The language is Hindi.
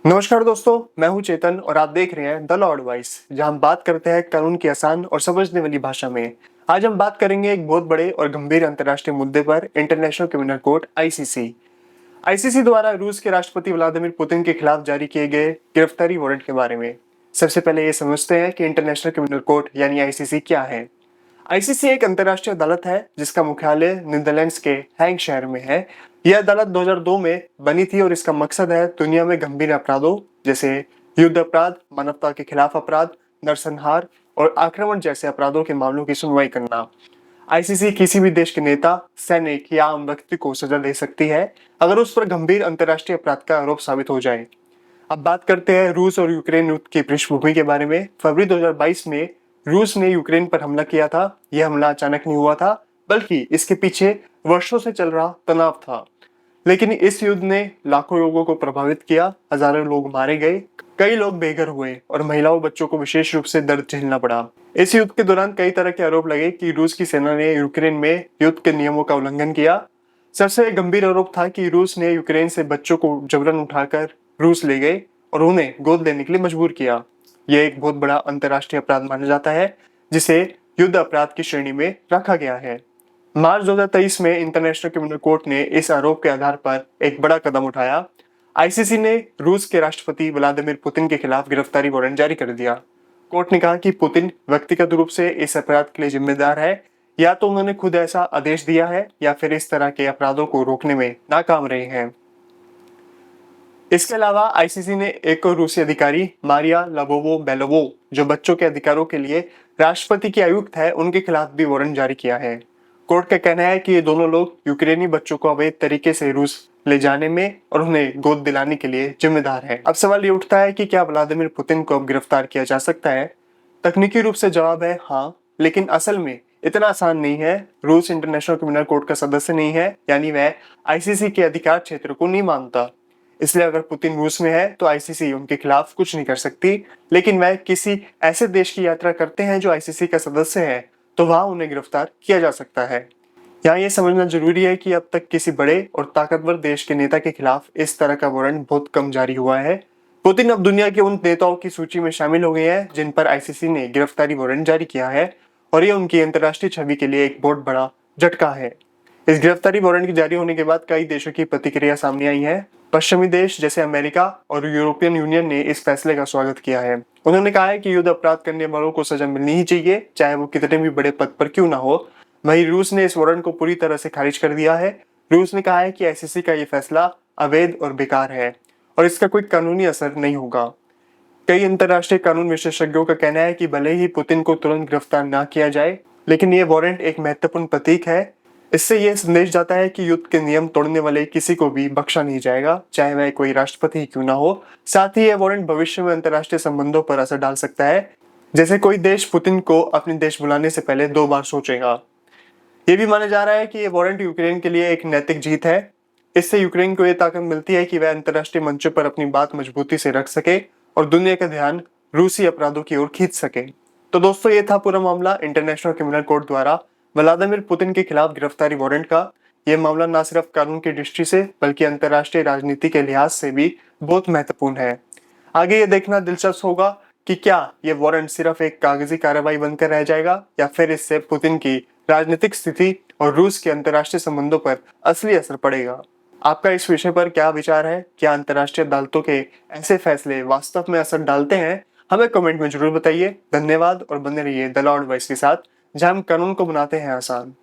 नमस्कार दोस्तों, मैं हूं चेतन और आप देख रहे हैं द लॉ एडवाइस, जहां हम बात करते हैं कानून की आसान और समझने वाली भाषा में। आज हम बात करेंगे एक बहुत बड़े और गंभीर अंतर्राष्ट्रीय मुद्दे पर, international criminal court ICC. ICC द्वारा रूस के राष्ट्रपति व्लादिमीर पुतिन के खिलाफ जारी किए गए गिरफ्तारी वारंट के बारे में। सबसे पहले ये समझते हैं कि इंटरनेशनल क्रिमिनल कोर्ट यानी आईसीसी क्या है। आईसीसी एक अंतर्राष्ट्रीय अदालत है जिसका मुख्यालय नीदरलैंड्स के हैंग शहर में है। यह अदालत 2002 में बनी थी और इसका मकसद है दुनिया में गंभीर अपराधों जैसे युद्ध अपराध, मानवता के खिलाफ अपराध, नरसंहार और आक्रमण जैसे अपराधों के मामलों की सुनवाई करना। आईसीसी किसी भी देश के नेता, सैनिक या आम व्यक्ति को सजा दे सकती है अगर उस पर गंभीर अंतर्राष्ट्रीय अपराध का आरोप साबित हो जाए। अब बात करते हैं रूस और यूक्रेन युद्ध की पृष्ठभूमि के बारे में। फरवरी 2022 में रूस ने यूक्रेन पर हमला किया था। यह हमला अचानक नहीं हुआ था, बल्कि इसके पीछे वर्षों से चल रहा तनाव था। लेकिन इस युद्ध ने लाखों लोगों को प्रभावित किया, हजारों लोग मारे गए, कई लोग बेघर हुए और महिलाओं बच्चों को विशेष रूप से दर्द झेलना पड़ा। इस युद्ध के दौरान कई तरह के आरोप लगे कि रूस की सेना ने यूक्रेन में युद्ध के नियमों का उल्लंघन किया। सबसे गंभीर आरोप था कि रूस ने यूक्रेन से बच्चों को जबरन उठाकर रूस ले गए और उन्हें गोद लेने के लिए मजबूर किया। यह एक बहुत बड़ा अंतर्राष्ट्रीय अपराध माना जाता है जिसे युद्ध अपराध की श्रेणी में रखा गया है। मार्च 2023 में इंटरनेशनल क्रिमिनल कोर्ट ने इस आरोप के आधार पर एक बड़ा कदम उठाया। आईसीसी ने रूस के राष्ट्रपति व्लादिमीर पुतिन के खिलाफ गिरफ्तारी वारंट जारी कर दिया। कोर्ट ने कहा कि पुतिन व्यक्तिगत रूप से इस अपराध के लिए जिम्मेदार है, या तो उन्होंने खुद ऐसा आदेश दिया है या फिर इस तरह के अपराधों को रोकने में नाकाम रहे हैं। इसके अलावा आईसीसी ने एक और रूसी अधिकारी, मारिया लाबोवो-बेलोवो, जो बच्चों के अधिकारों के लिए राष्ट्रपति की आयुक्त है, उनके खिलाफ भी वारंट जारी किया है। कोर्ट का कहना है कि ये दोनों लोग यूक्रेनी बच्चों को अवैध तरीके से रूस ले जाने में और उन्हें गोद दिलाने के लिए जिम्मेदार है। अब सवाल ये उठता है कि क्या व्लादिमीर पुतिन को अब गिरफ्तार किया जा सकता है? तकनीकी रूप से जवाब है हाँ, लेकिन असल में इतना आसान नहीं है। रूस इंटरनेशनल क्रिमिनल कोर्ट का सदस्य नहीं है, यानी वह आईसीसी के अधिकार क्षेत्र को नहीं मानता। इसलिए अगर पुतिन रूस में है तो आईसीसी उनके खिलाफ कुछ नहीं कर सकती। लेकिन वह किसी ऐसे देश की यात्रा करते हैं जो आईसीसी का सदस्य है, तो वहां उन्हें गिरफ्तार किया जा सकता है। यहाँ ये समझना जरूरी है कि अब तक किसी बड़े और ताकतवर देश के नेता के खिलाफ इस तरह का वारंट बहुत कम जारी हुआ है। पुतिन अब दुनिया के उन नेताओं की सूची में शामिल हो गए हैं जिन पर आईसीसी ने गिरफ्तारी वारंट जारी किया है, और ये उनकी अंतर्राष्ट्रीय छवि के लिए एक बहुत बड़ा झटका है। इस गिरफ्तारी वारंट के जारी होने के बाद कई देशों की प्रतिक्रिया सामने आई है। पश्चिमी देश जैसे अमेरिका और यूरोपियन यूनियन ने इस फैसले का स्वागत किया है। उन्होंने कहा है कि युद्ध अपराध करने वालों को सजा मिलनी ही चाहिए, चाहे वो कितने भी बड़े पद पर क्यों ना हो। वहीं रूस ने इस वारंट को पूरी तरह से खारिज कर दिया है। रूस ने कहा है कि आईसीसी का ये फैसला अवैध और बेकार है और इसका कोई कानूनी असर नहीं होगा। कई अंतर्राष्ट्रीय कानून विशेषज्ञों का कहना है कि भले ही पुतिन को तुरंत गिरफ्तार ना किया जाए, लेकिन ये वारंट एक महत्वपूर्ण प्रतीक है। इससे यह संदेश जाता है कि युद्ध के नियम तोड़ने वाले किसी को भी बख्शा नहीं जाएगा, चाहे वह कोई राष्ट्रपति ही क्यों ना हो। साथ ही यह वारंट भविष्य में अंतर्राष्ट्रीय संबंधों पर असर डाल सकता है, जैसे कोई देश पुतिन को अपने देश बुलाने से पहले 2 बार सोचेगा। ये भी माना जा रहा है कि यह वारंट यूक्रेन के लिए एक नैतिक जीत है। इससे यूक्रेन को यह ताकत मिलती है कि वह अंतर्राष्ट्रीय मंचों पर अपनी बात मजबूती से रख सके और दुनिया का ध्यान रूसी अपराधों की ओर खींच सके। तो दोस्तों, ये था पूरा मामला इंटरनेशनल क्रिमिनल कोर्ट द्वारा व्लादिमीर पुतिन के खिलाफ गिरफ्तारी वारंट का। यह मामला न सिर्फ कानून की दृष्टि से बल्कि अंतर्राष्ट्रीय राजनीति के लिहाज से भी बहुत महत्वपूर्ण है। आगे ये देखना दिलचस्प होगा कि क्या यह वारंट सिर्फ एक कागजी कार्रवाई बनकर रह जाएगा या फिर इससे पुतिन की राजनीतिक स्थिति और रूस के अंतर्राष्ट्रीय संबंधों पर असली असर पड़ेगा। आपका इस विषय पर क्या विचार है? क्या अंतर्राष्ट्रीय अदालतों के ऐसे फैसले वास्तव में असर डालते हैं? हमें कमेंट में जरूर बताइए। धन्यवाद और बने रहिए द लॉ एडवाइस के साथ, जहां हम कानून को बनाते हैं आसान।